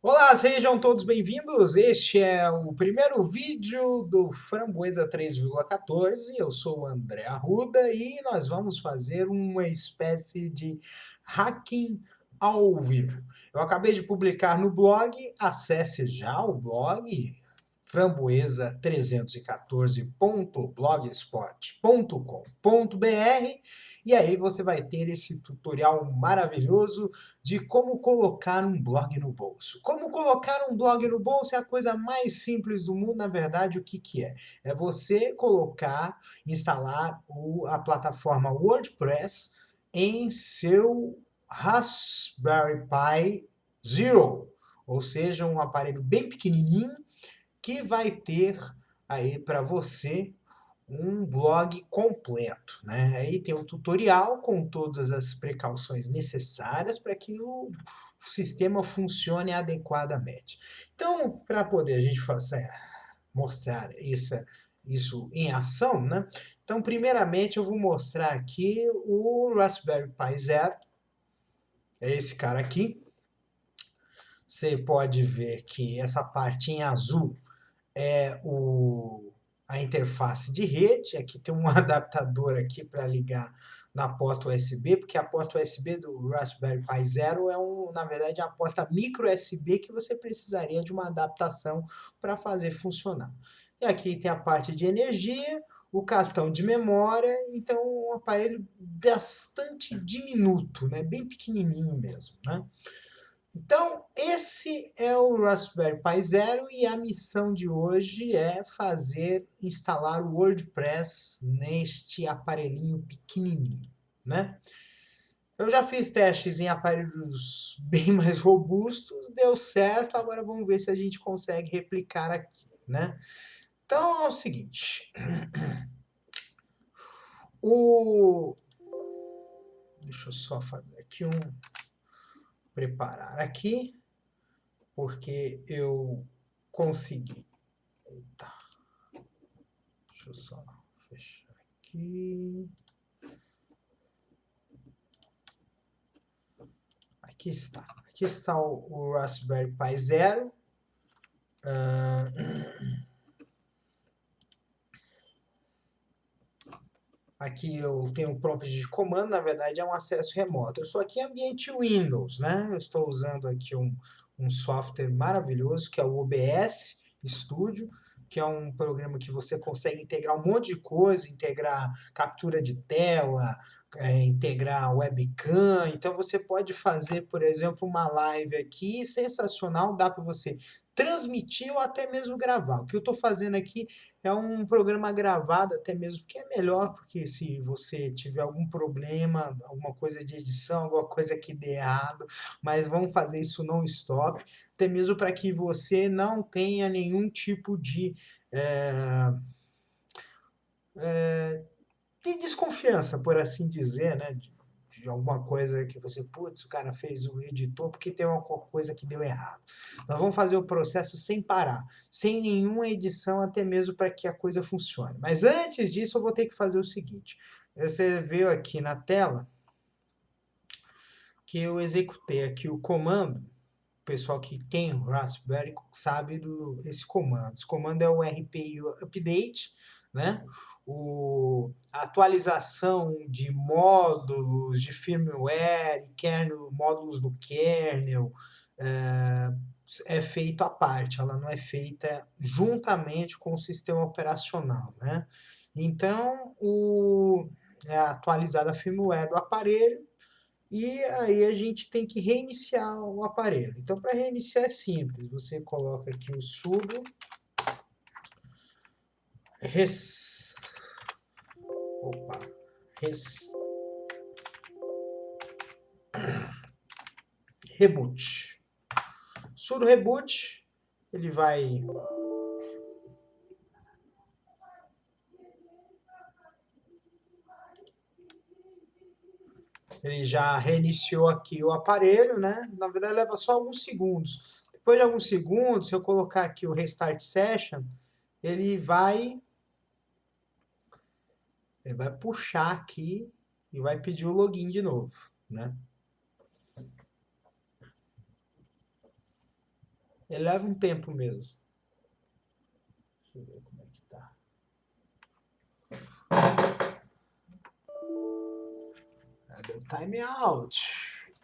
Olá, sejam todos bem-vindos. Este é o primeiro vídeo do Framboesa 3,14. Eu sou o André Arruda e nós vamos fazer uma espécie de hacking ao vivo. Eu acabei de publicar no blog, acesse já o blog framboesa314.blogspot.com.br e aí você vai ter esse tutorial maravilhoso de como colocar um blog no bolso. Como colocar um blog no bolso é a coisa mais simples do mundo, na verdade, o que que é? É você colocar, instalar a plataforma WordPress em seu Raspberry Pi Zero, ou seja, um aparelho bem pequenininho que vai ter aí para você um blog completo, né? Aí tem um tutorial com todas as precauções necessárias para que o sistema funcione adequadamente. Então, para poder a gente mostrar isso em ação, né? Então, primeiramente, eu vou mostrar aqui o Raspberry Pi Zero, é esse cara aqui. Você pode ver que essa parte em azul é a interface de rede. Aqui tem um adaptador aqui para ligar na porta USB, porque a porta USB do Raspberry Pi Zero na verdade, é uma porta micro USB que você precisaria de uma adaptação para fazer funcionar. E aqui tem a parte de energia, o cartão de memória, então um aparelho bastante diminuto, né? Bem pequenininho mesmo, né? Então, esse é o Raspberry Pi Zero e a missão de hoje é instalar o WordPress neste aparelhinho pequenininho, né? Eu já fiz testes em aparelhos bem mais robustos, deu certo, agora vamos ver se a gente consegue replicar aqui, né? Então é o seguinte, o... deixa eu só fazer aqui preparar aqui, porque eu consegui. Eita. Deixa eu só fechar aqui. Aqui está. Aqui está o Raspberry Pi Zero. Aqui eu tenho um prompt de comando, na verdade é um acesso remoto. Eu sou aqui em ambiente Windows, né? Eu estou usando aqui um software maravilhoso que é o OBS Studio, que é um programa que você consegue integrar um monte de coisa, integrar captura de tela, integrar webcam. Então você pode fazer, por exemplo, uma live aqui sensacional, dá para você transmitir ou até mesmo gravar. O que eu estou fazendo aqui é um programa gravado até mesmo, que é melhor, porque se você tiver algum problema, alguma coisa de edição, alguma coisa que dê errado, mas vamos fazer isso non-stop, até mesmo para que você não tenha nenhum tipo de desconfiança, por assim dizer, né? De alguma coisa que você, putz, o cara fez o editor porque tem alguma coisa que deu errado. Nós vamos fazer o processo sem parar, sem nenhuma edição, até mesmo para que a coisa funcione. Mas antes disso, eu vou ter que fazer o seguinte: você viu aqui na tela que eu executei aqui o comando. O pessoal que tem o Raspberry sabe esse comando. Esse comando é o RPI Update, né? A atualização de módulos de firmware, kernel, módulos do kernel, é feito à parte, ela não é feita juntamente com o sistema operacional, né? Então, é atualizada a firmware do aparelho e aí a gente tem que reiniciar o aparelho. Então, para reiniciar é simples, você coloca aqui o sudo res, opa, res, reboot. Sudo reboot, ele vai ele já reiniciou aqui o aparelho, né? Na verdade leva só alguns segundos. Depois de alguns segundos, se eu colocar aqui o restart session, ele vai ele vai puxar aqui e vai pedir o login de novo, né? Ele leva um tempo mesmo. Deixa eu ver como é que tá. Deu time out.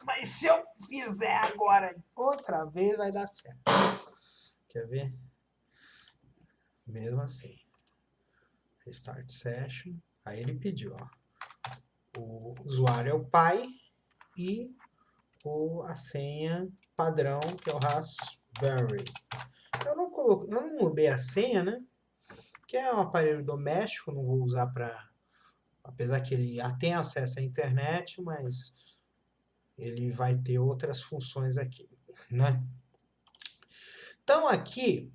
Mas se eu fizer agora outra vez, vai dar certo. Quer ver? Mesmo assim. Restart session. Aí ele pediu, ó. O usuário é o pai e a senha padrão, que é o Raspberry. Eu não mudei a senha, né? Que é um aparelho doméstico, não vou usar para... Apesar que ele tem acesso à internet, mas ele vai ter outras funções aqui, né? Então aqui,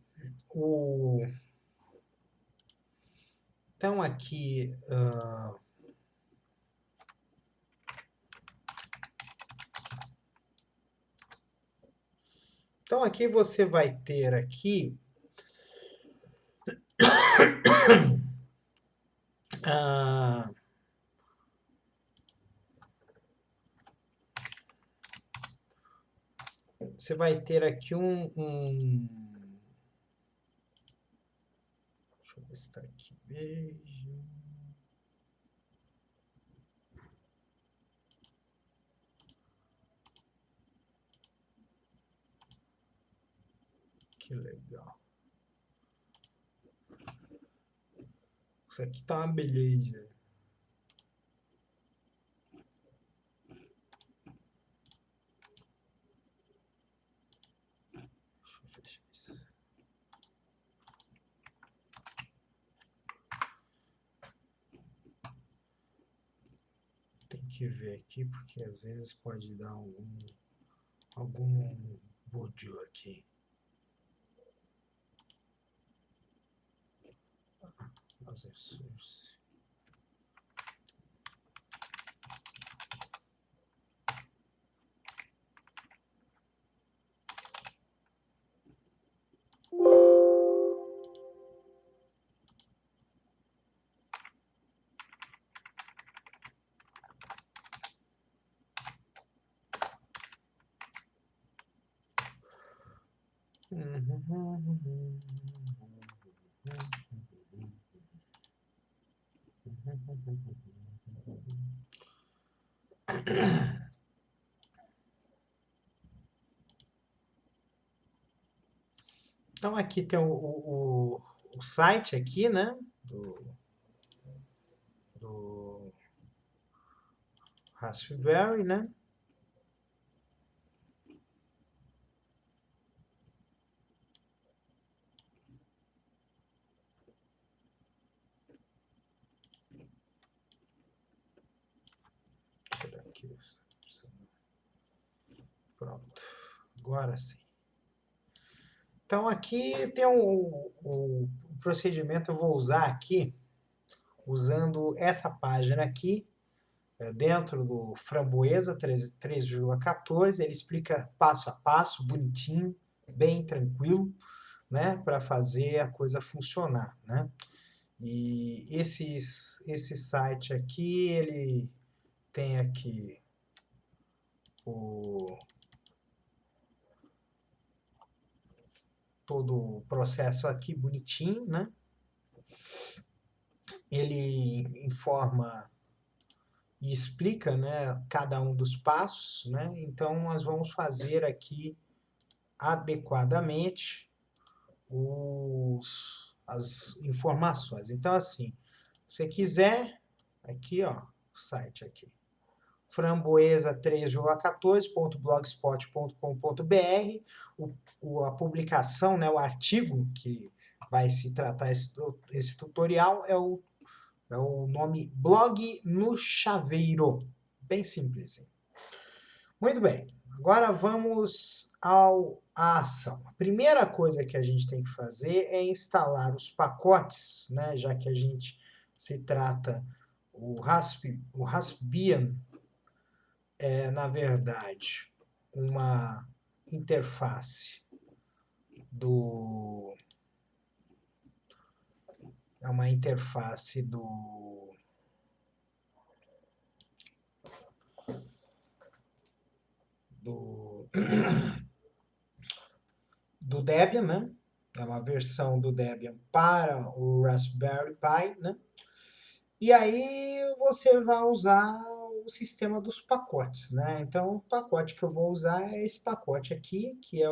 Então aqui... Então aqui você vai ter aqui... Você vai ter aqui deixa eu ver se está aqui. Beijo. Que legal. Isso aqui tá uma beleza. Deixa eu fechar isso. Tem que ver aqui, porque às vezes pode dar algum búdio aqui. Laser source. Então aqui tem o site aqui, né? Do Raspberry, né? Tirar aqui. Pronto. Agora sim. Então aqui tem o procedimento, eu vou usar aqui, usando essa página aqui, dentro do Framboesa 3,14, ele explica passo a passo, bonitinho, bem tranquilo, né, para fazer a coisa funcionar, né? E esse site aqui, ele tem aqui todo o processo aqui bonitinho, né? Ele informa e explica, né, cada um dos passos, né? Então nós vamos fazer aqui adequadamente as informações. Então assim, se você quiser, aqui ó, o site aqui, framboesa3,14.blogspot.com.br, a publicação, né, o artigo que vai se tratar esse tutorial é o nome Blog no Chaveiro. Bem simples. Muito bem. Agora vamos à ação. A primeira coisa que a gente tem que fazer é instalar os pacotes, né? Já que a gente se trata, o Raspbian é, na verdade, uma interface do... É uma interface do Debian, né? É uma versão do Debian para o Raspberry Pi, né? E aí você vai usar o sistema dos pacotes, né? Então, o pacote que eu vou usar é esse pacote aqui, que é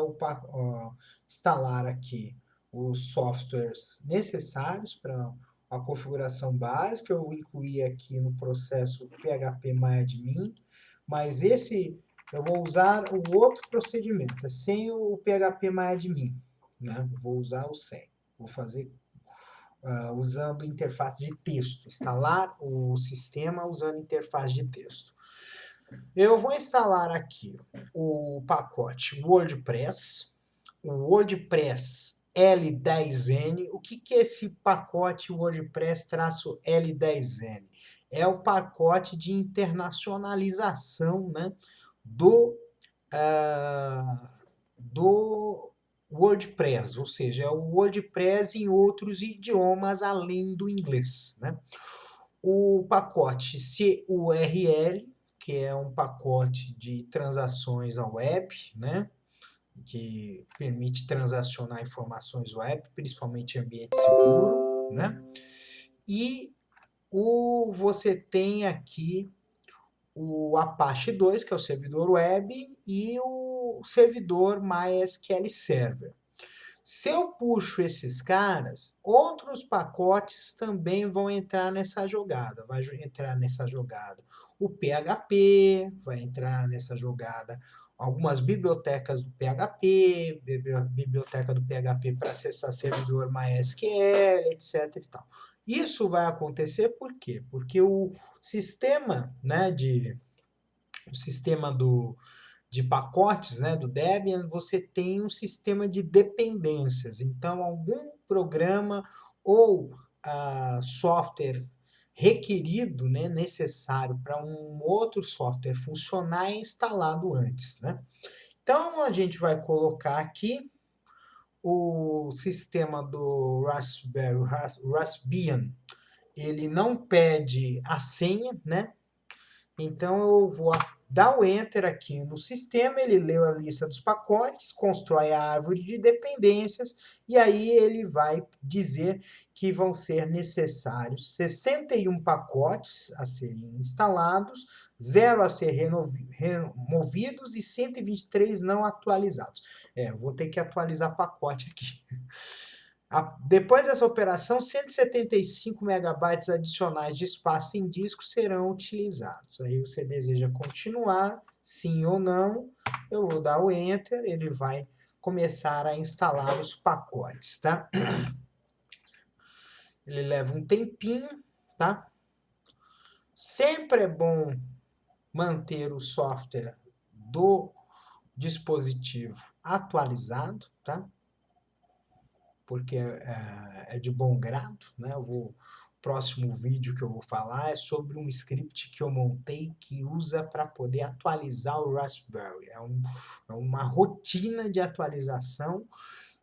instalar aqui os softwares necessários para a configuração básica. Eu incluí aqui no processo phpMyAdmin, mas esse eu vou usar o outro procedimento, é sem o phpMyAdmin, né? Vou usar o sem. Vou fazer usando interface de texto, instalar o sistema usando interface de texto. Eu vou instalar aqui o pacote WordPress, o WordPress L10N. O que é esse pacote WordPress-L10N? É o pacote de internacionalização, né, do WordPress, ou seja, é o WordPress em outros idiomas além do inglês, né? O pacote CURL, que é um pacote de transações à web, né? Que permite transacionar informações web, principalmente em ambiente seguro, né? E você tem aqui o Apache 2, que é o servidor web, e o servidor MySQL Server. Se eu puxo esses caras, outros pacotes também vão entrar nessa jogada. Vai entrar nessa jogada o PHP, vai entrar nessa jogada algumas bibliotecas do PHP, biblioteca do PHP para acessar servidor MySQL, etc. E tal. Isso vai acontecer por quê? Porque o sistema, né, o sistema de pacotes, né, do Debian, você tem um sistema de dependências. Então, algum programa ou software requerido, né, necessário para um outro software funcionar é instalado antes, né? Então, a gente vai colocar aqui o sistema do Raspbian. Ele não pede a senha, né? Então eu vou dar o Enter aqui no sistema, ele leu a lista dos pacotes, constrói a árvore de dependências e aí ele vai dizer que vão ser necessários 61 pacotes a serem instalados, 0 a ser removidos e 123 não atualizados. Eu vou ter que atualizar pacote aqui. Depois dessa operação, 175 megabytes adicionais de espaço em disco serão utilizados. Aí você deseja continuar, sim ou não, eu vou dar o Enter, ele vai começar a instalar os pacotes, tá? Ele leva um tempinho, tá? Sempre é bom manter o software do dispositivo atualizado, tá? Porque é de bom grado, né? O próximo vídeo que eu vou falar é sobre um script que eu montei que usa para poder atualizar o Raspberry. É uma rotina de atualização.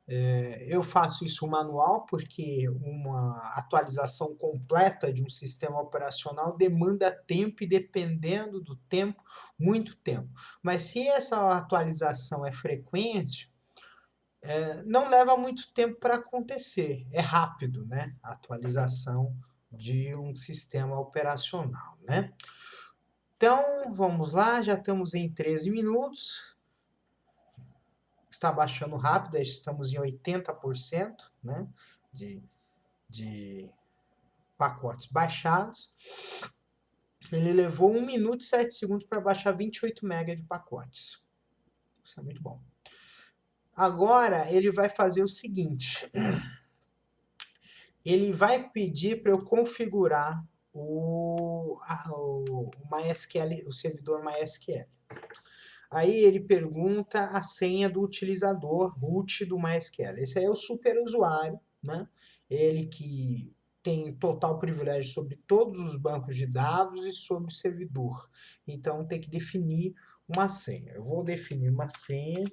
Eu faço isso manual porque uma atualização completa de um sistema operacional demanda tempo e, dependendo do tempo, muito tempo. Mas se essa atualização é frequente, não leva muito tempo para acontecer. É rápido, né? A atualização de um sistema operacional, né? Então, vamos lá, já estamos em 13 minutos. Está baixando rápido, estamos em 80%, né? De pacotes baixados. Ele levou 1 minuto e 7 segundos para baixar 28 MB de pacotes. Isso é muito bom. Agora, ele vai fazer o seguinte. Ele vai pedir para eu configurar o MySQL, o servidor MySQL. Aí ele pergunta a senha do utilizador root do MySQL. Esse aí é o superusuário, né? Ele que tem total privilégio sobre todos os bancos de dados e sobre o servidor. Então tem que definir uma senha. Eu vou definir uma senha.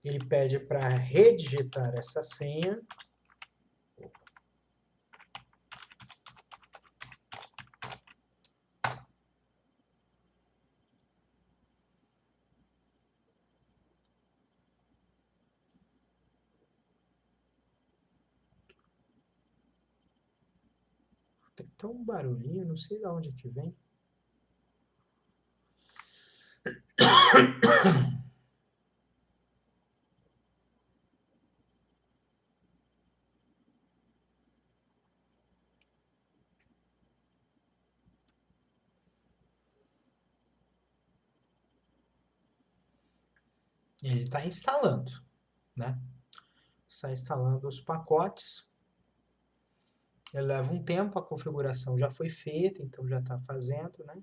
Ele pede para redigitar essa senha. Tem até um barulhinho, não sei de onde é que vem. Ele está instalando, né? Está instalando os pacotes. Ele leva um tempo, a configuração já foi feita, então já está fazendo, né?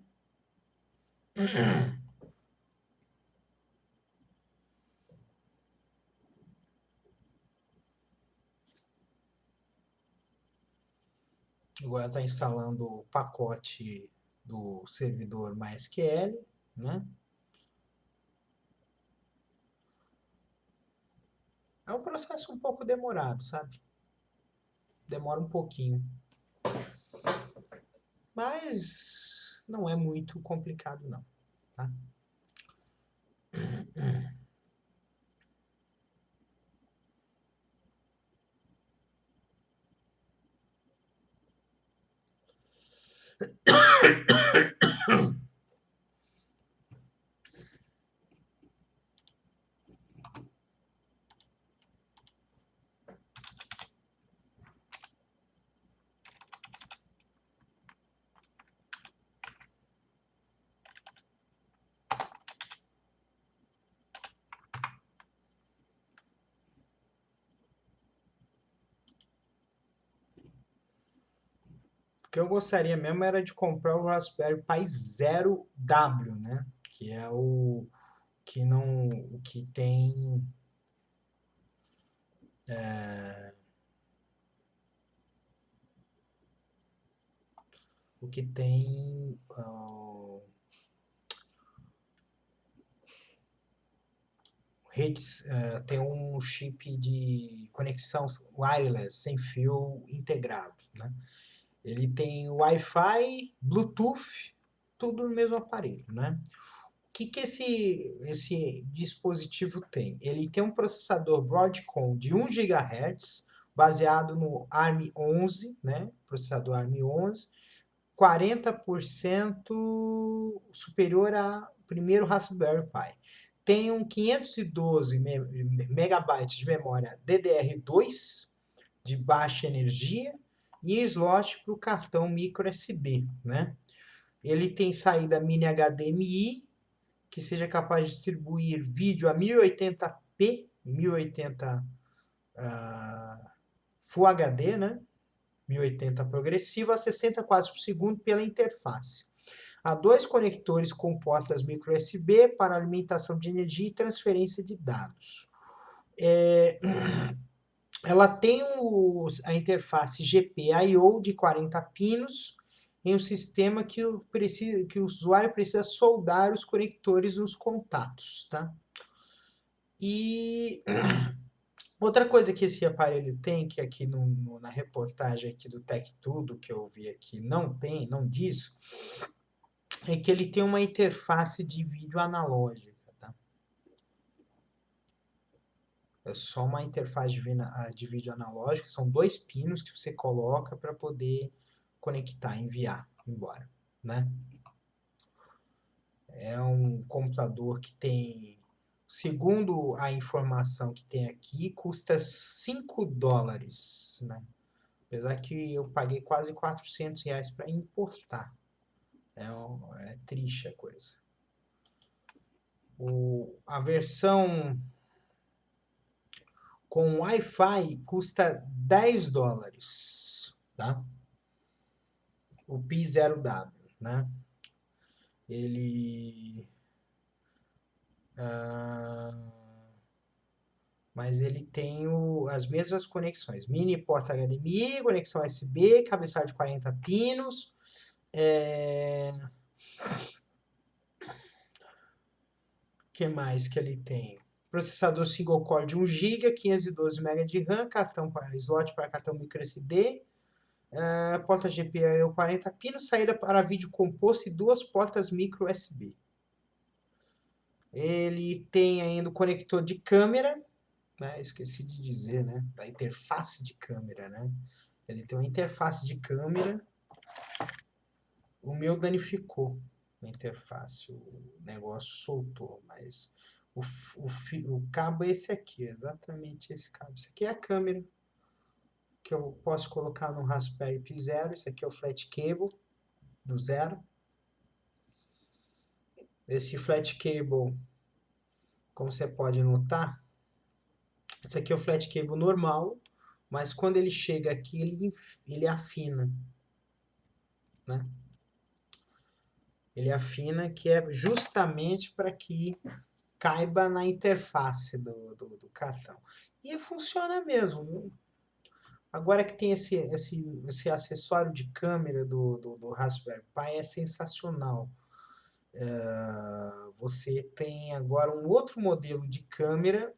Agora está instalando o pacote do servidor MySQL, né? É um processo um pouco demorado, sabe? Demora um pouquinho. Mas não é muito complicado, não. Tá? O que eu gostaria mesmo era de comprar o Raspberry Pi Zero W, né? Que é o que não, o que tem o que tem redes, tem um chip de conexão wireless sem fio integrado, né? Ele tem Wi-Fi, Bluetooth, tudo no mesmo aparelho, né? O que que esse dispositivo tem? Ele tem um processador Broadcom de 1 GHz, baseado no ARM11, né? Processador ARM11, 40% superior ao primeiro Raspberry Pi. Tem um 512 megabytes de memória DDR2 de baixa energia e slot para o cartão micro SD, né? Ele tem saída mini HDMI que seja capaz de distribuir vídeo a 1080p, 1080 Full HD, né? 1080 progressiva a 60 quadros por segundo pela interface. Há dois conectores com portas micro USB para alimentação de energia e transferência de dados. Ela tem a interface GPIO de 40 pinos em um sistema que o usuário precisa soldar os conectores nos contatos, tá? E outra coisa que esse aparelho tem, que aqui na reportagem aqui do Tech Tudo, que eu vi aqui, não tem, não diz, é que ele tem uma interface de vídeo analógica, tá? É só uma interface de vídeo analógica, são dois pinos que você coloca para poder conectar, enviar, embora, né? É um computador que tem, segundo a informação que tem aqui, custa $5, né? Apesar que eu paguei quase R$ 400 para importar. É triste a coisa. A versão com Wi-Fi custa $10, tá? O Pi Zero W, né? Ele... mas ele tem as mesmas conexões. Mini porta HDMI, conexão USB, cabeçalho de 40 pinos. Que mais que ele tem? Processador single core de 1 GB, 512 MB de RAM, slot para cartão micro SD, porta GPIO 40 pinos, saída para vídeo composto e duas portas micro USB. Ele tem ainda o conector de câmera, né? Esqueci de dizer, né? A interface de câmera, né? Ele tem uma interface de câmera O meu danificou a interface, o negócio soltou, mas o cabo é esse aqui, exatamente esse cabo. Esse aqui é a câmera que eu posso colocar no Raspberry Pi Zero. Esse aqui é o flat cable do Zero. Esse flat cable, como você pode notar, esse aqui é o flat cable normal, mas quando ele chega aqui, ele afina, né? Ele afina, que é justamente para que caiba na interface do cartão. E funciona mesmo, viu? Agora que tem esse acessório de câmera do Raspberry Pi, é sensacional. Você tem agora um outro modelo de câmera.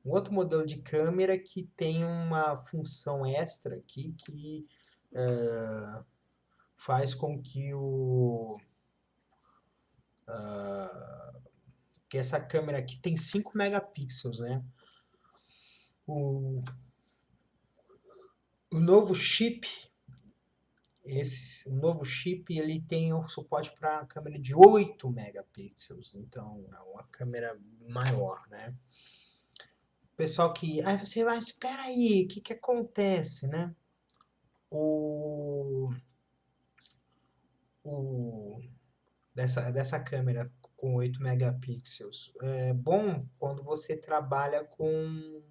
Um outro modelo de câmera que tem uma função extra aqui que faz com que que essa câmera aqui tem 5 megapixels, né? O, o novo chip, o novo chip, ele tem o suporte para câmera de 8 megapixels, então é uma câmera maior, né? Pessoal que, você vai, espera aí, o que que acontece, né? O dessa câmera com 8 megapixels. É bom quando você trabalha com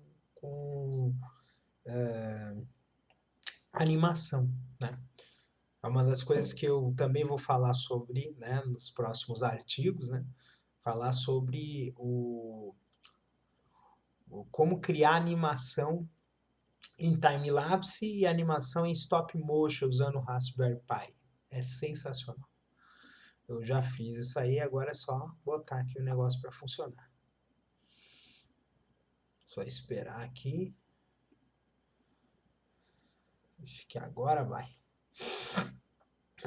animação, né? É uma das coisas que eu também vou falar sobre, né, nos próximos artigos, né? Falar sobre como criar animação em time-lapse e animação em stop-motion usando o Raspberry Pi. É sensacional. Eu já fiz isso aí, agora é só botar aqui o negócio para funcionar. Só esperar aqui. Acho que agora vai.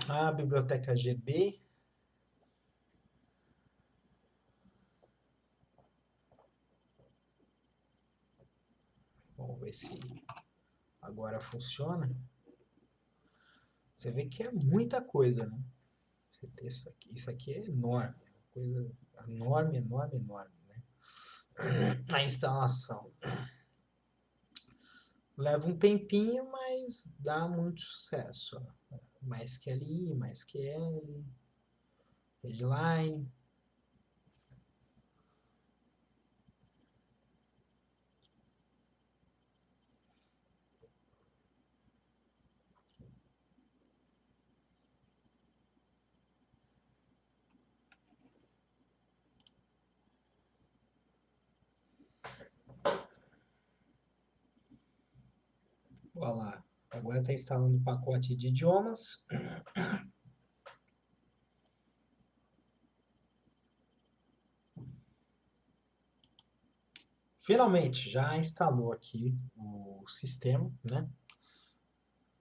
A biblioteca GD. Vamos ver se agora funciona. Você vê que é muita coisa, né? Esse texto aqui, isso aqui é enorme. É uma coisa enorme, enorme, enorme, né? A instalação. Leva um tempinho, mas dá muito sucesso. Ó. Mais que ali, mais que L. Headline. Olha lá. Agora está instalando o pacote de idiomas. Finalmente, já instalou aqui o sistema, né?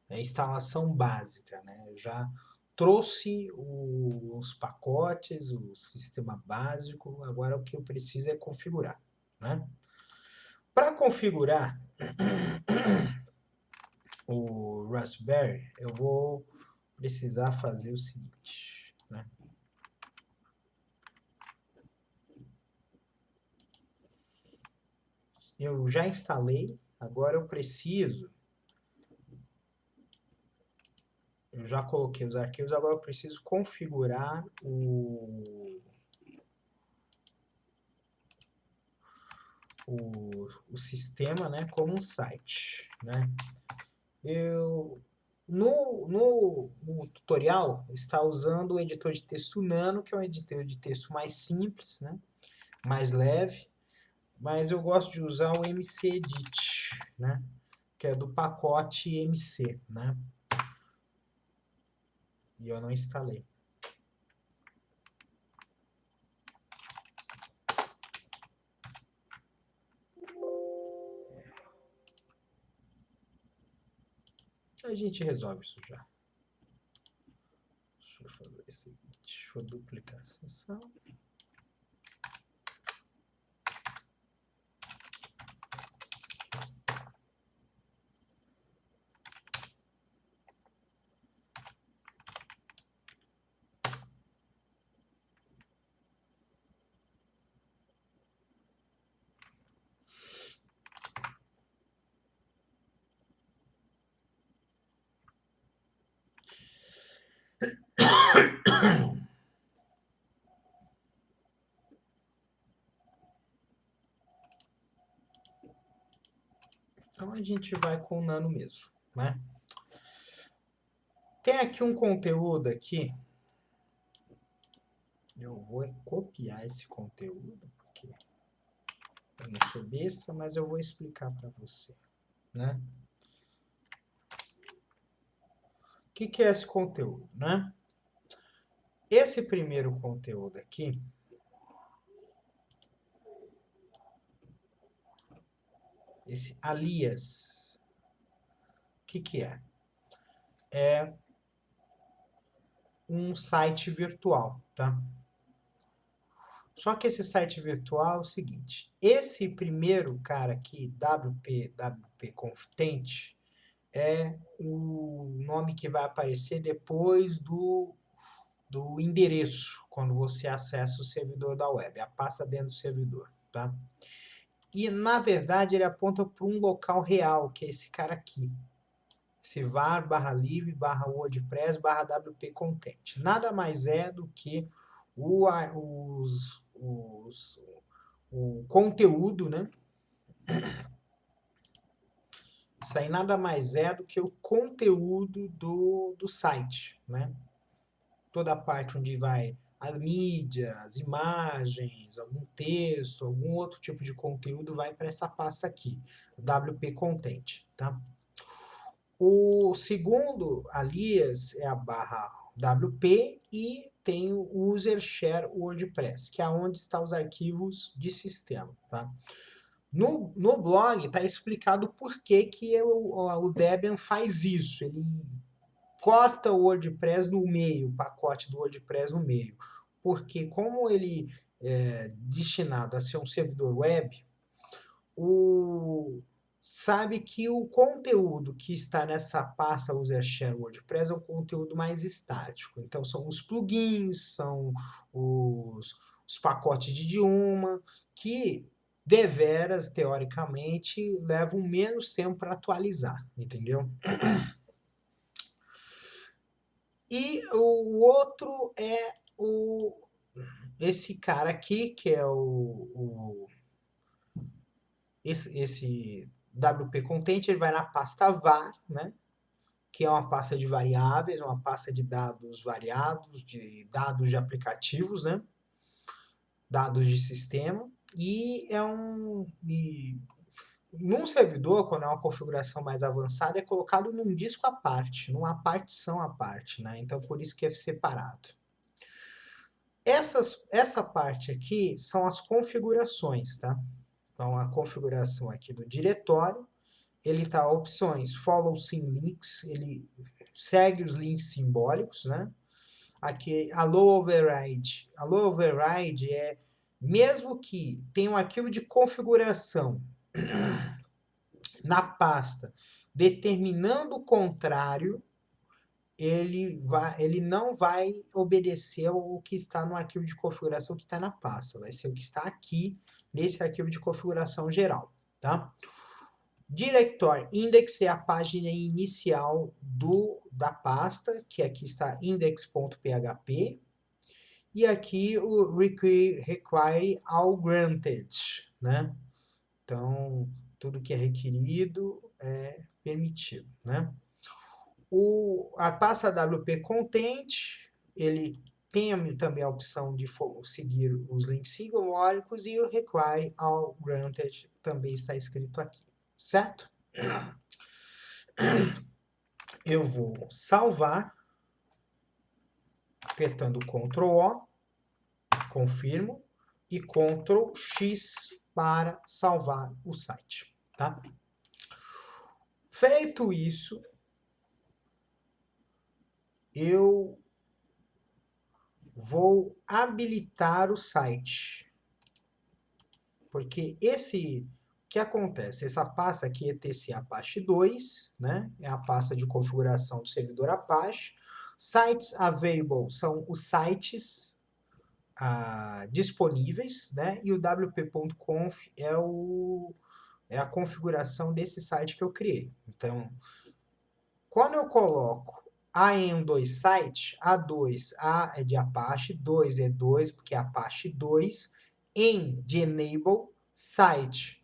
É a instalação básica, né? Eu já trouxe os pacotes, o sistema básico, agora o que eu preciso é configurar, né? Para configurar o Raspberry, eu vou precisar fazer o seguinte, né? Eu já instalei, agora eu já coloquei os arquivos, agora eu preciso configurar o sistema, né, como um site, né? No tutorial está usando o editor de texto Nano, que é um editor de texto mais simples, né, mais leve, mas eu gosto de usar o MCEdit, né, que é do pacote MC, né, e eu não instalei. A gente resolve isso já. Deixa eu fazer o seguinte, deixa eu duplicar a sessão. Então a gente vai com o nano mesmo, né? Tem aqui um conteúdo aqui. Eu vou copiar esse conteúdo, porque eu não sou besta, mas eu vou explicar para você, né? O que é esse conteúdo, né? Esse primeiro conteúdo aqui, esse alias, o que é? É um site virtual, tá? Só que esse site virtual é o seguinte, esse primeiro cara aqui, WP Content, é o nome que vai aparecer depois do endereço, quando você acessa o servidor da web, a pasta dentro do servidor, tá? E, na verdade, ele aponta para um local real, que é esse cara aqui. Esse var/lib/wordpress/wp content. Nada mais é do que o conteúdo, né? Isso aí nada mais é do que o conteúdo do site, né? Toda a parte onde vai a mídia, as imagens, algum texto, algum outro tipo de conteúdo vai para essa pasta aqui, WP Content, tá? O segundo alias é a /WP e tem o user share WordPress, que é onde estão os arquivos de sistema, tá? No blog está explicado por que o Debian faz isso. Ele corta o WordPress no meio, o pacote do WordPress no meio. Porque como ele é destinado a ser um servidor web, sabe que o conteúdo que está nessa pasta User Share WordPress é um conteúdo mais estático. Então são os plugins, são os pacotes de idioma, que deveras, teoricamente, levam menos tempo para atualizar, entendeu? E o outro é esse cara aqui, que é esse WP Content, ele vai na pasta var, né? Que é uma pasta de variáveis, uma pasta de dados variados, de dados de aplicativos, né? Dados de sistema. E num servidor, quando é uma configuração mais avançada, é colocado num disco à parte, numa partição à parte, né? Então, por isso que é separado. Essa parte aqui são as configurações, tá? Então, a configuração aqui do diretório, ele tá opções follow sim links, ele segue os links simbólicos, né? Aqui, allow override. Allow override é, mesmo que tenha um arquivo de configuração na pasta determinando o contrário, ele não vai obedecer ao que está no arquivo de configuração que está na pasta. Vai ser o que está aqui nesse arquivo de configuração geral, tá? Directory index é a página inicial da pasta, que aqui está index.php. E aqui o require all granted, né? Então, tudo que é requerido é permitido, né? A pasta WP Content, ele tem também a opção de seguir os links simbólicos e o require all granted também está escrito aqui, certo? Eu vou salvar, apertando Ctrl O, confirmo, e Ctrl X para salvar o site, tá? Feito isso, eu vou habilitar o site. Porque o que acontece? Essa pasta aqui, etc Apache 2, né? É a pasta de configuração do servidor Apache. Sites available são os sites disponíveis, né? E o wp.conf é a configuração desse site que eu criei. Então, quando eu coloco AEM2 site, A2, A é de Apache, 2 é 2, porque é Apache 2, em de enable site,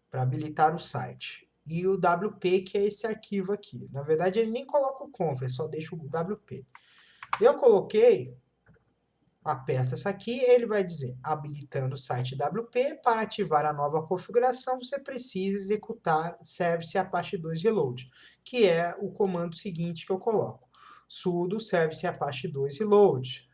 para habilitar o site. e o WP, que é esse arquivo aqui. Na verdade, ele nem coloca o conf, só deixa o WP. Eu coloquei, aperta essa aqui, ele vai dizer, habilitando o site WP, para ativar a nova configuração, você precisa executar service Apache 2 reload, que é o comando seguinte que eu coloco. Sudo service Apache 2 reload.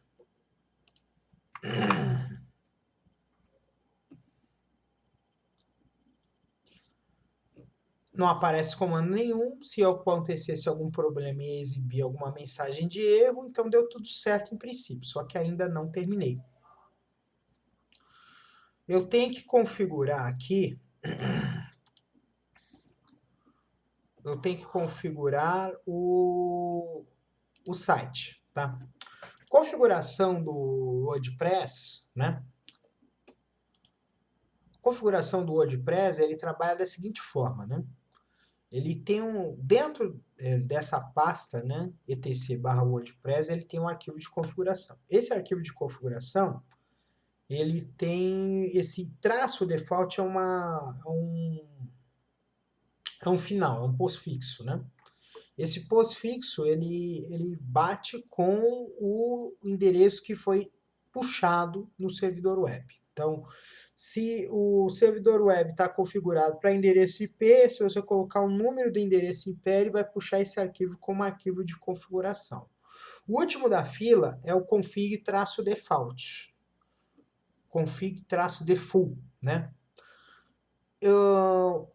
Não aparece comando nenhum. Se acontecesse algum problema e exibir alguma mensagem de erro, então deu tudo certo em princípio, só que ainda não terminei. Eu tenho que configurar aqui, o site, tá? Configuração do WordPress, né? Configuração do WordPress, ele trabalha da seguinte forma, né? Ele tem dentro dessa pasta, né, etc/WordPress, ele tem um arquivo de configuração. Esse arquivo de configuração, ele tem esse traço default, é um final, é um postfixo, né? Esse postfixo, ele bate com o endereço que foi puxado no servidor web. Então, se o servidor web está configurado para endereço IP, se você colocar o número do endereço IP, ele vai puxar esse arquivo como arquivo de configuração. O último da fila é o config-default. Config-default, né? Eu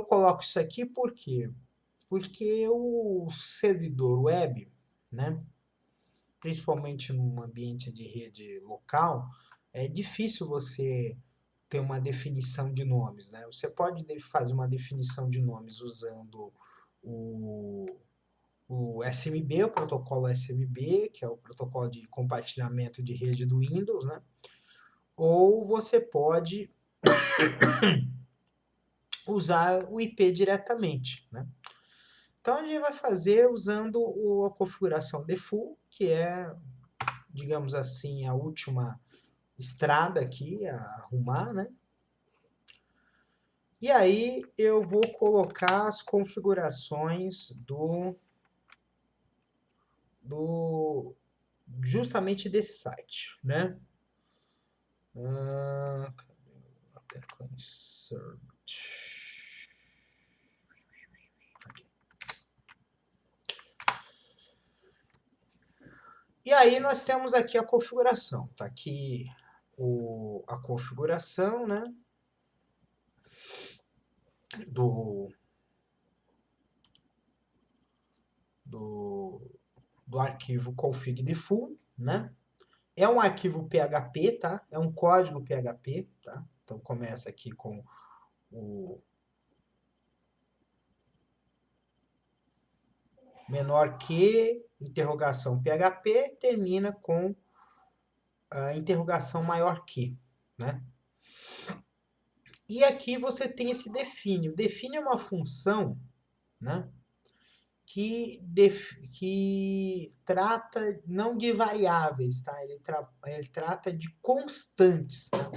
coloco isso aqui por quê? Porque o servidor web, né, principalmente num ambiente de rede local, é difícil você ter uma definição de nomes, né? Você pode fazer uma definição de nomes usando o SMB, o protocolo SMB, que é o protocolo de compartilhamento de rede do Windows, né? Ou você pode usar o IP diretamente, né? Então a gente vai fazer usando a configuração default, que é, digamos assim, a última estrada aqui a arrumar, né? E aí eu vou colocar as configurações justamente desse site, né? Cadê a tecla insert? E aí nós temos aqui a configuração. Tá aqui a configuração, né? Do arquivo config-default, né? É um arquivo PHP, tá? É um código PHP, tá? Então começa aqui com o menor que, interrogação PHP, termina com a interrogação maior que, né? E aqui você tem esse define. O define é uma função, né, que trata não de variáveis, tá? Ele trata de constantes. Tá?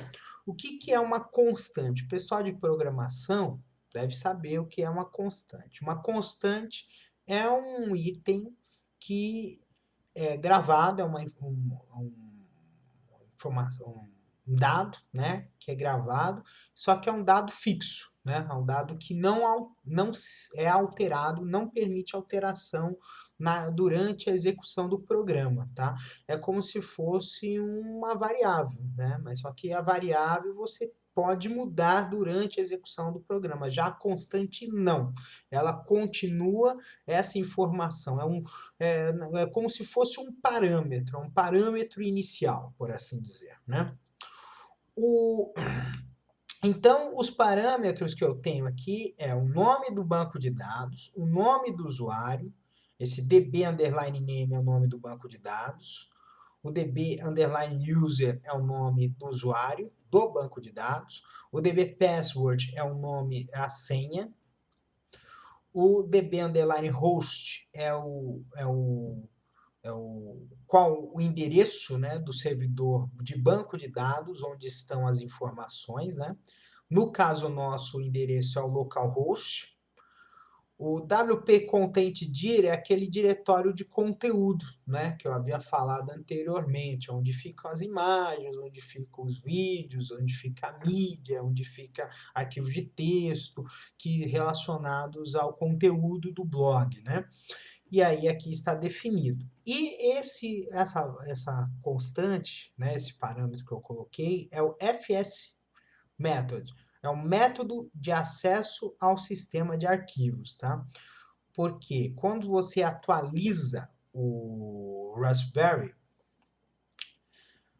O que é uma constante? O pessoal de programação deve saber o que é uma constante. Uma constante é um item que é gravado, é um dado, né, que é gravado, só que é um dado fixo, né, é um dado que não é alterado, não permite alteração durante a execução do programa, tá? É como se fosse uma variável, né, mas só que a variável você pode mudar durante a execução do programa, já a constante não, ela continua essa informação, é como se fosse um parâmetro inicial, por assim dizer, né? Então, os parâmetros que eu tenho aqui é o nome do banco de dados, o nome do usuário, esse db underline name é o nome do banco de dados, o db underline user é o nome do usuário do banco de dados, o db password é o nome, a senha, o db underline host qual o endereço, né, do servidor de banco de dados, onde estão as informações, né? No caso nosso, o endereço é o localhost, O WP Content Dir é aquele diretório de conteúdo, né, que eu havia falado anteriormente, onde ficam as imagens, onde ficam os vídeos, onde fica a mídia, onde fica arquivos de texto que relacionados ao conteúdo do blog, né? E aí aqui está definido. E essa constante, né, esse parâmetro que eu coloquei é o FS Method. É um método de acesso ao sistema de arquivos, tá? Porque quando você atualiza o Raspberry,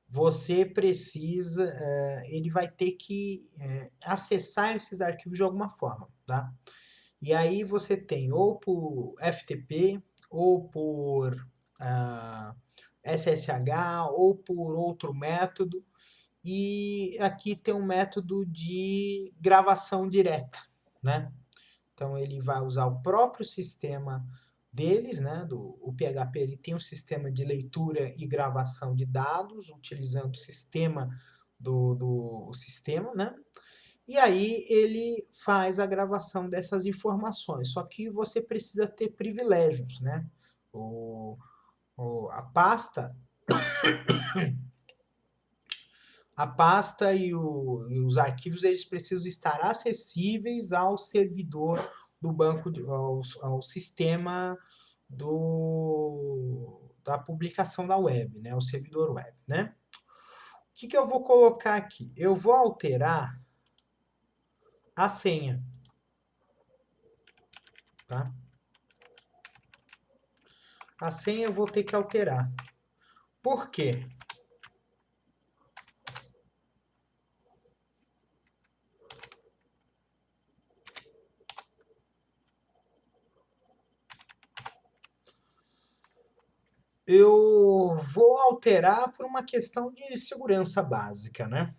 você precisa, ele vai ter que acessar esses arquivos de alguma forma, tá? E aí você tem ou por FTP, ou por SSH, ou por outro método, e aqui tem um método de gravação direta, né? Então ele vai usar o próprio sistema deles, né? O PHP ele tem um sistema de leitura e gravação de dados, utilizando o sistema do sistema, né? E aí ele faz a gravação dessas informações. Só que você precisa ter privilégios, né? A pasta e os arquivos eles precisam estar acessíveis ao servidor do banco, ao sistema da publicação da web, né? O servidor web, né? O que eu vou colocar aqui? Eu vou alterar a senha, tá? A senha eu vou ter que alterar. Por quê? Eu vou alterar por uma questão de segurança básica, né?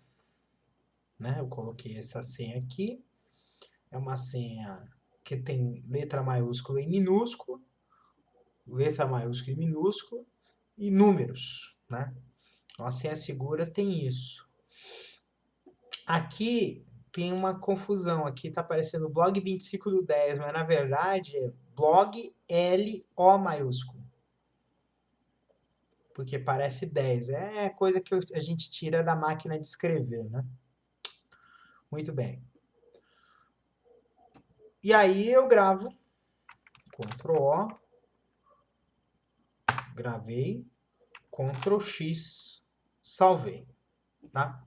Eu coloquei essa senha aqui. É uma senha que tem letra maiúscula e minúscula, letra maiúscula e minúscula, e números, né? Então, a senha segura tem isso. Aqui tem uma confusão, aqui tá aparecendo blog 25/10, mas na verdade é blog LO maiúsculo. Porque parece 10. É coisa que a gente tira da máquina de escrever, né? Muito bem. E aí eu gravo, Ctrl O, gravei, Ctrl X, salvei, tá?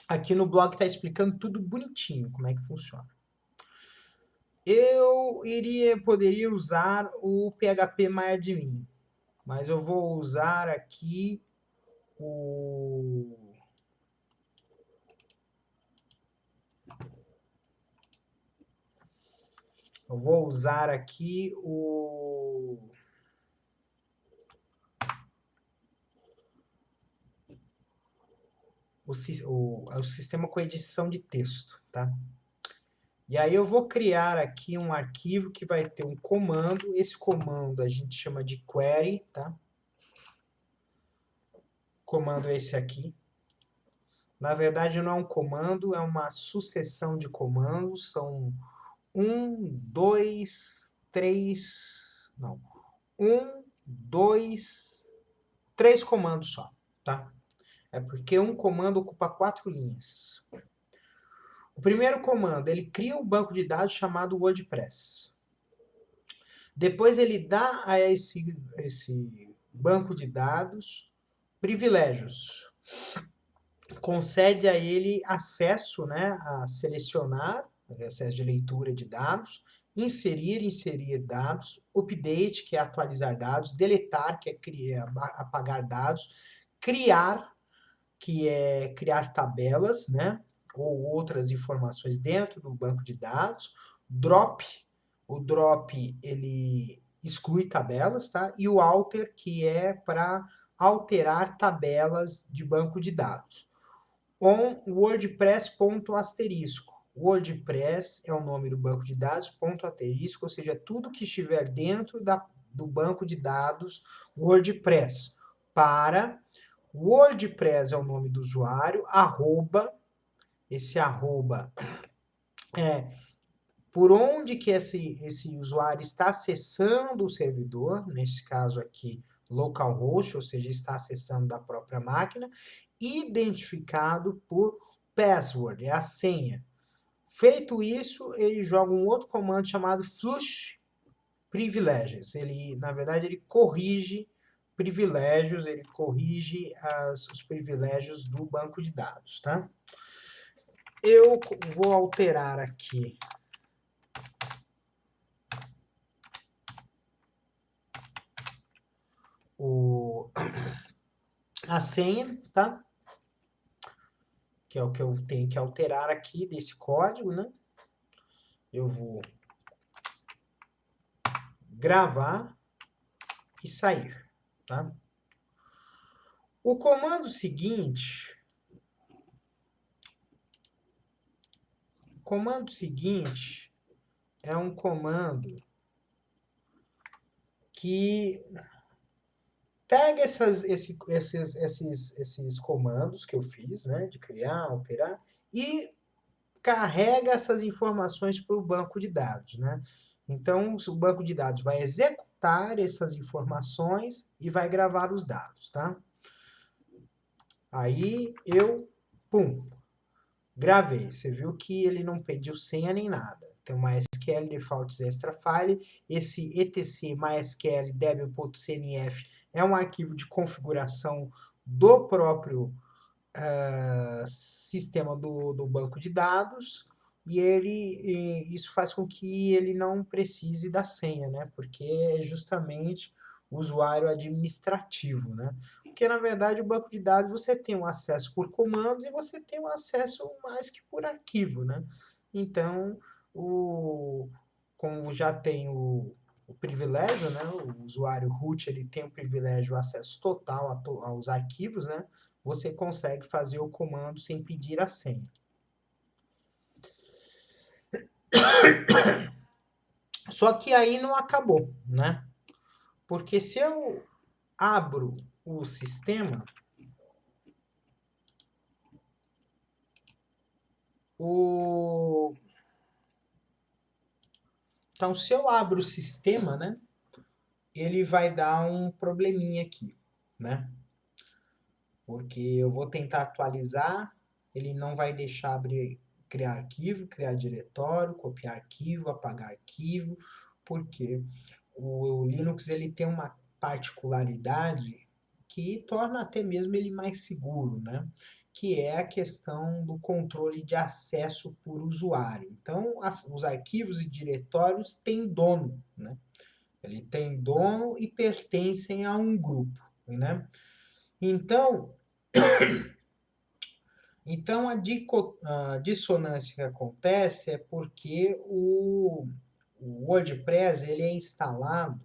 Aqui no blog está explicando tudo bonitinho, como é que funciona. Eu poderia usar o PHP MyAdmin, mas eu vou usar aqui o sistema com edição de texto, tá? E aí eu vou criar aqui um arquivo que vai ter um comando. Esse comando a gente chama de query, tá? Comando esse aqui. Na verdade não é um comando, é uma sucessão de comandos. São 1, 2, 3... Não. 1, 2, 3 comandos só, tá? É porque um comando ocupa 4 linhas. O primeiro comando, ele cria um banco de dados chamado WordPress. Depois ele dá a esse banco de dados privilégios. Concede a ele acesso, né, a selecionar, acesso de leitura de dados, inserir dados, update, que é atualizar dados, deletar, que é apagar dados, criar, que é criar tabelas, né, ou outras informações dentro do banco de dados, drop, o drop ele exclui tabelas, tá? E o alter, que é para alterar tabelas de banco de dados. On WordPress.asterisco. WordPress é o nome do banco de dados, ponto asterisco, ou seja, tudo que estiver dentro do banco de dados WordPress. Para WordPress é o nome do usuário, @ esse arroba é por onde que esse usuário está acessando o servidor, nesse caso aqui, localhost, ou seja, está acessando da própria máquina, identificado por password, é a senha. Feito isso, ele joga um outro comando chamado flush privileges. Ele, na verdade, ele corrige privilégios, ele corrige os privilégios do banco de dados, tá? Eu vou alterar aqui a senha, tá? Que é o que eu tenho que alterar aqui desse código, né? Eu vou gravar e sair, tá? O comando seguinte é um comando que pega esses comandos que eu fiz, né, de criar, alterar, e carrega essas informações para o banco de dados, né? Então, o banco de dados vai executar essas informações e vai gravar os dados, tá? Aí eu, pum, gravei. Você viu que ele não pediu senha nem nada. Tem o MySQL Defaults Extra File. Esse etc MySQL debian.cnf é um arquivo de configuração do próprio sistema do banco de dados. Isso faz com que ele não precise da senha, né? Porque é justamente o usuário administrativo, né? Porque, na verdade, o banco de dados você tem um acesso por comandos e você tem um acesso mais que por arquivo, né? Então, como já tem o privilégio, né? O usuário root ele tem o privilégio, o acesso total aos arquivos, né? Você consegue fazer o comando sem pedir a senha. Só que aí não acabou, né? Porque se eu abro o sistema, então se eu abro o sistema, né? Ele vai dar um probleminha aqui, né? Porque eu vou tentar atualizar, ele não vai deixar abrir, criar arquivo, criar diretório, copiar arquivo, apagar arquivo, porque o Linux ele tem uma particularidade que torna até mesmo ele mais seguro, né? Que é a questão do controle de acesso por usuário. Então, os arquivos e diretórios têm dono, né? Ele tem dono e pertencem a um grupo, né? Então, a dissonância que acontece é porque o WordPress ele é instalado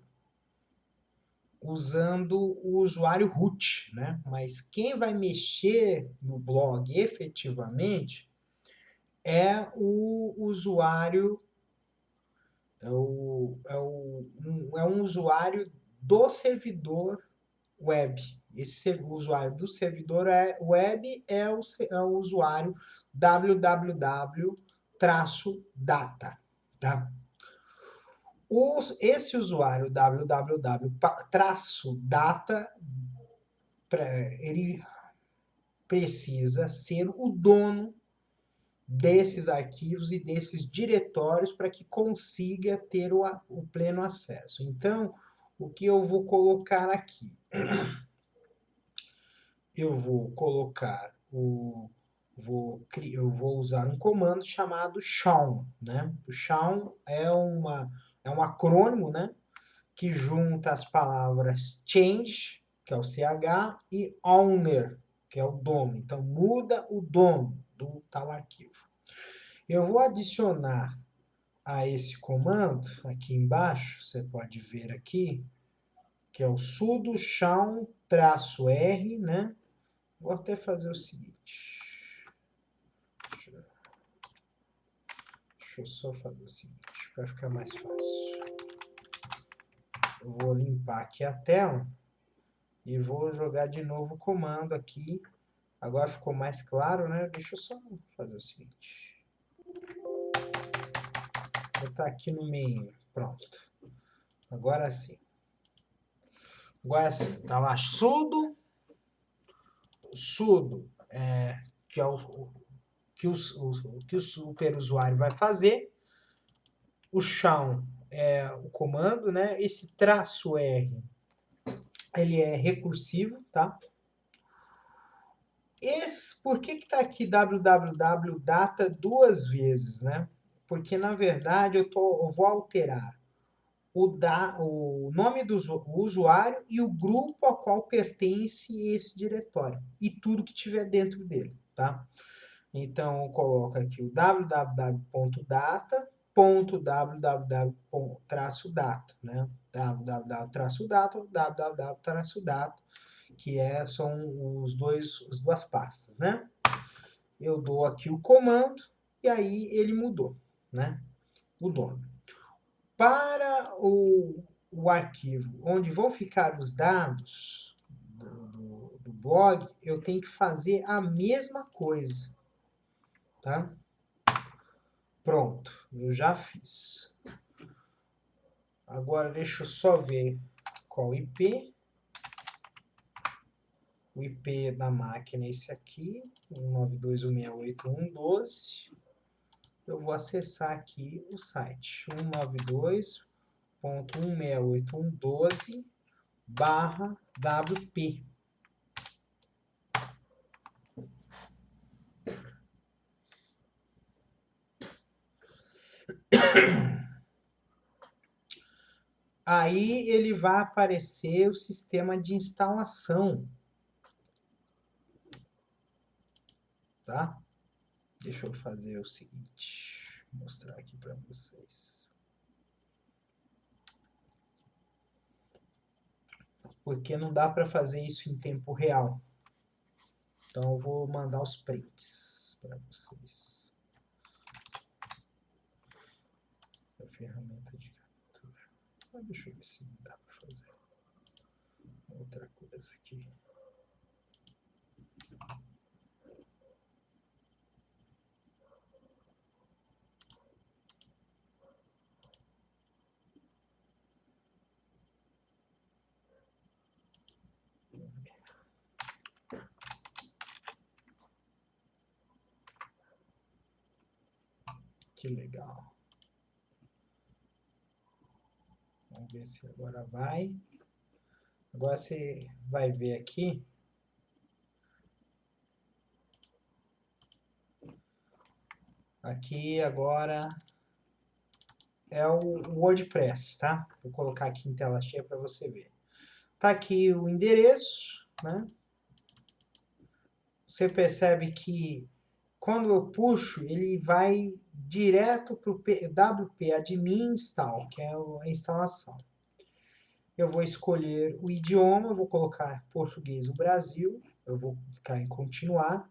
usando o usuário root, né? Mas quem vai mexer no blog efetivamente é o usuário, é um usuário do servidor web. Esse usuário do servidor web é o usuário www-data, tá? Esse usuário www-data, ele precisa ser o dono desses arquivos e desses diretórios para que consiga ter o pleno acesso. Então, o que eu vou colocar aqui? Eu vou colocar eu vou usar um comando chamado shawn, né? O shawn é um acrônimo, né? Que junta as palavras change, que é o CH, e owner, que é o dono. Então, muda o dono do tal arquivo. Eu vou adicionar a esse comando, aqui embaixo, você pode ver aqui, que é o sudo shawn-r, né? Vou até fazer o seguinte. Deixa eu só fazer o seguinte, para ficar mais fácil. Eu vou limpar aqui a tela e vou jogar de novo o comando aqui, Agora ficou mais claro, né? Deixa eu só fazer o seguinte. Vou botar aqui no meio. Pronto. Agora sim. Agora sim. Tá lá sudo. Sudo que é que o superusuário vai fazer. O chão é o comando, né? Esse traço R, ele é recursivo, tá? Por que que tá aqui www data duas vezes, né? Porque, na verdade, eu vou alterar o nome do usuário e o grupo a qual pertence esse diretório. E tudo que tiver dentro dele, tá? Então, eu coloco aqui o www.data.www-data, né? www-data, www-data, que são as duas pastas, né? Eu dou aqui o comando e aí ele mudou, né? O nome. Para o arquivo onde vão ficar os dados do blog, eu tenho que fazer a mesma coisa, tá? Pronto, eu já fiz. Agora deixa eu só ver qual o IP. O IP da máquina é esse aqui, 192.168.1.12. Eu vou acessar aqui o site 192.168.1.12/WP. Aí ele vai aparecer o sistema de instalação, tá? Deixa eu fazer o seguinte, vou mostrar aqui para vocês. Porque não dá para fazer isso em tempo real. Então eu vou mandar os prints para vocês. A ferramenta de captura. Deixa eu ver se dá para fazer outra coisa aqui. Que legal. Vamos ver se agora vai. Agora você vai ver aqui. Aqui agora é o WordPress, tá? Vou colocar aqui em tela cheia para você ver. Tá aqui o endereço, né? Você percebe que quando eu puxo, ele vai direto para o WP admin install, que é a instalação. Eu vou escolher o idioma, eu vou colocar português do Brasil, eu vou clicar em continuar.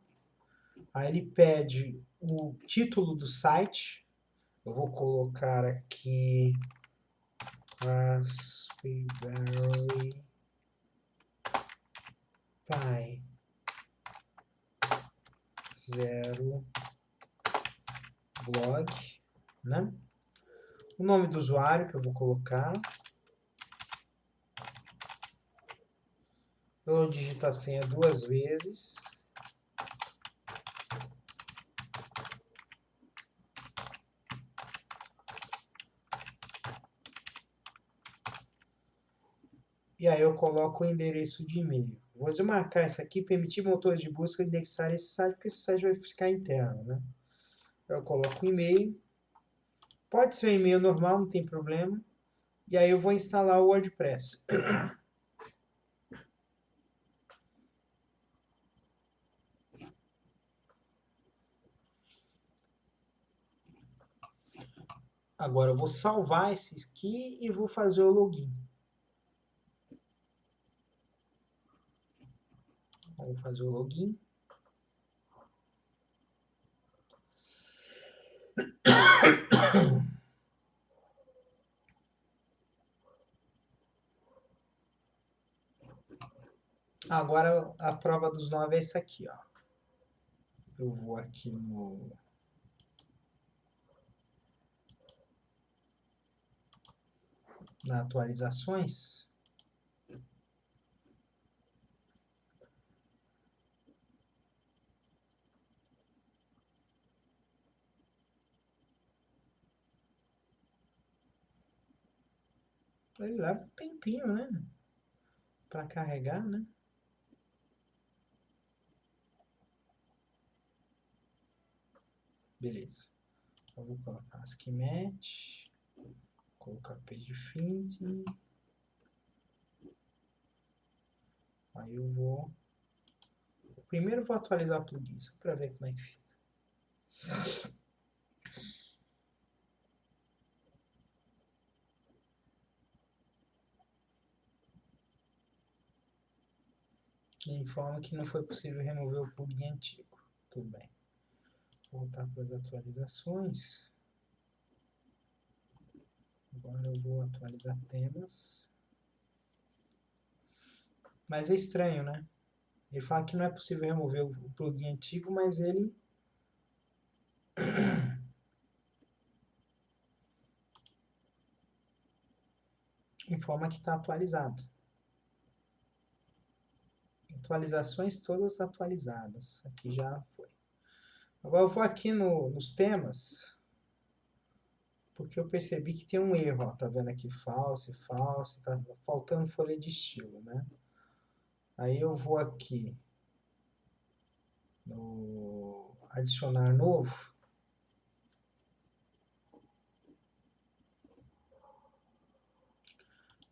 Aí ele pede o título do site, eu vou colocar aqui Raspberry Pi 0 blog, né? O nome do usuário que eu vou colocar. Eu digito a senha duas vezes. E aí eu coloco o endereço de e-mail. Vou desmarcar isso aqui, permitir motores de busca indexar esse site, porque esse site vai ficar interno, né? Eu coloco o e-mail. Pode ser um e-mail normal, não tem problema. E aí eu vou instalar o WordPress. Agora eu vou salvar esse aqui e vou fazer o login. Vamos fazer o login. Agora a prova dos 9 é essa aqui, ó. eu vou aqui no atualizações. Ele leva um tempinho, né? Para carregar, né? Beleza. Eu vou colocar a schematic, colocar page feed. Aí eu vou... Primeiro eu vou atualizar o plugin, só para ver como é que fica. E informa que não foi possível remover o plugin antigo. Tudo bem. Voltar para as atualizações. Agora eu vou atualizar temas. Mas é estranho, né? Ele fala que não é possível remover o plugin antigo, mas ele informa que está atualizado. Atualizações todas atualizadas. Aqui já foi. Agora eu vou aqui nos temas, porque eu percebi que tem um erro. Ó, tá vendo aqui false, false, tá faltando folha de estilo, né? Aí eu vou aqui no adicionar novo.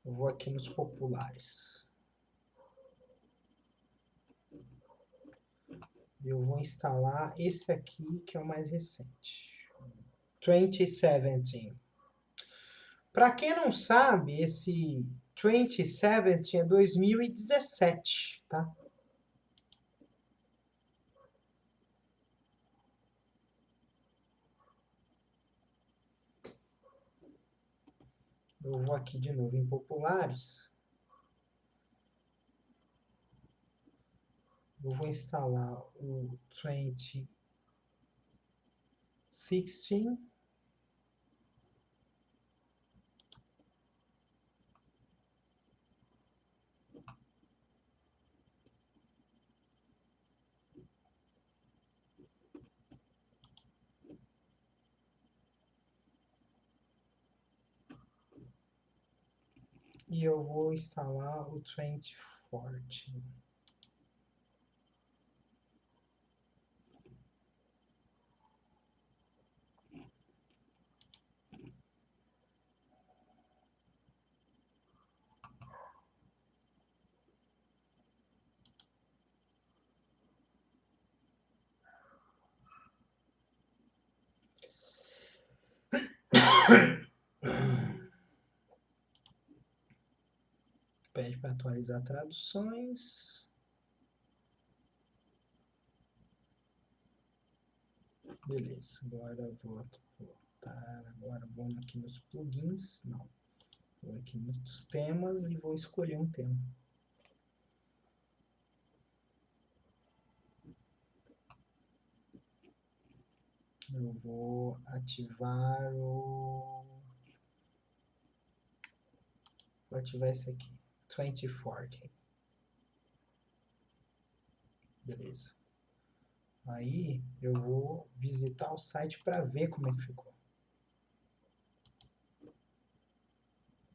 Eu vou aqui nos populares. Eu vou instalar esse aqui, que é o mais recente. 2017. Para quem não sabe, esse 2017 é 2017, tá? Eu vou aqui de novo em populares. Eu vou instalar o 2016. E eu vou instalar o 2014. Pede para atualizar traduções. Beleza, agora eu vou voltar. Agora vou aqui nos plugins. Não. Vou aqui nos temas e vou escolher um tema. Eu vou ativar o... Vou ativar esse aqui. 2014. Beleza. Aí eu vou visitar o site para ver como é que ficou.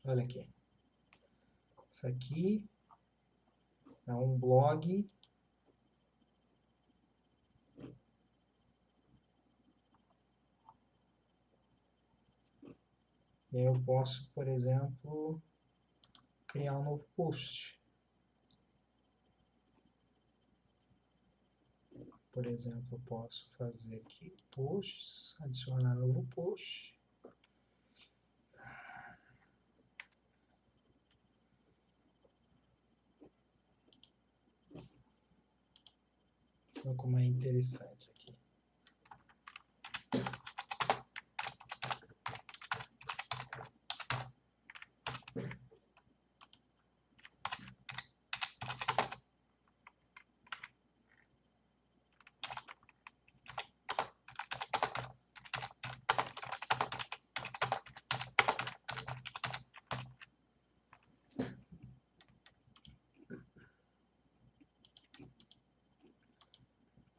Olha aqui. Isso aqui é um blog. E aí eu posso, por exemplo, criar um novo post. Por exemplo, eu posso fazer aqui posts, adicionar novo post. Olha como é interessante aqui.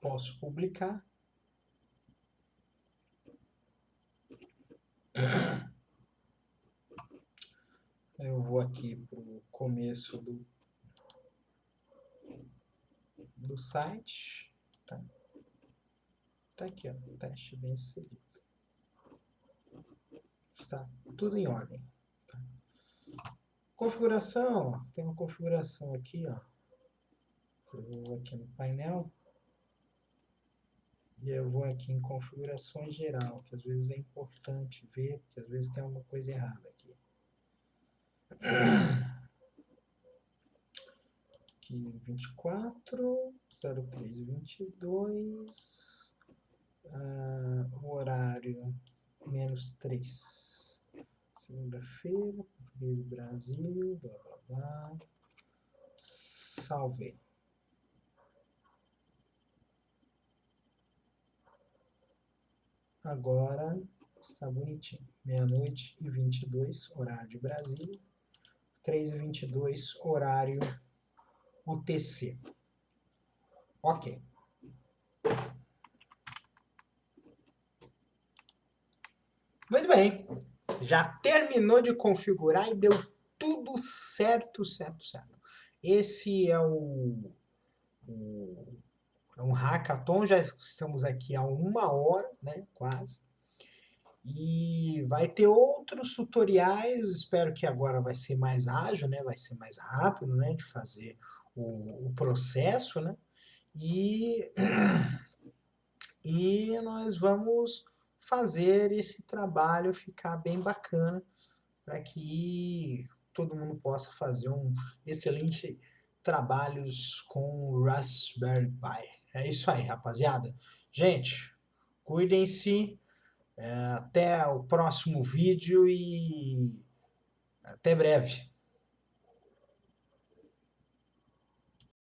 Posso publicar. Eu vou aqui para o começo do site. Tá aqui, ó, teste bem sucedido. Está tudo em ordem. Tá? Configuração, ó, tem uma configuração aqui, ó. Eu vou aqui no painel. E eu vou aqui em configurações geral, que às vezes é importante ver, porque às vezes tem alguma coisa errada aqui. Aqui 24, 0322, o horário -3. Segunda-feira, português do Brasil, blá blá blá. Salve. Agora está bonitinho. 00:22, horário de Brasília. 3:22, horário UTC. Ok. Muito bem. Já terminou de configurar e deu tudo certo. Esse é um hackathon, já estamos aqui há 1 hora, né, quase. E vai ter outros tutoriais, espero que agora vai ser mais ágil, né, vai ser mais rápido, né, de fazer o processo, né, e nós vamos fazer esse trabalho ficar bem bacana para que todo mundo possa fazer um excelente trabalhos com o Raspberry Pi. É isso aí, rapaziada. Gente, cuidem-se, até o próximo vídeo e até breve.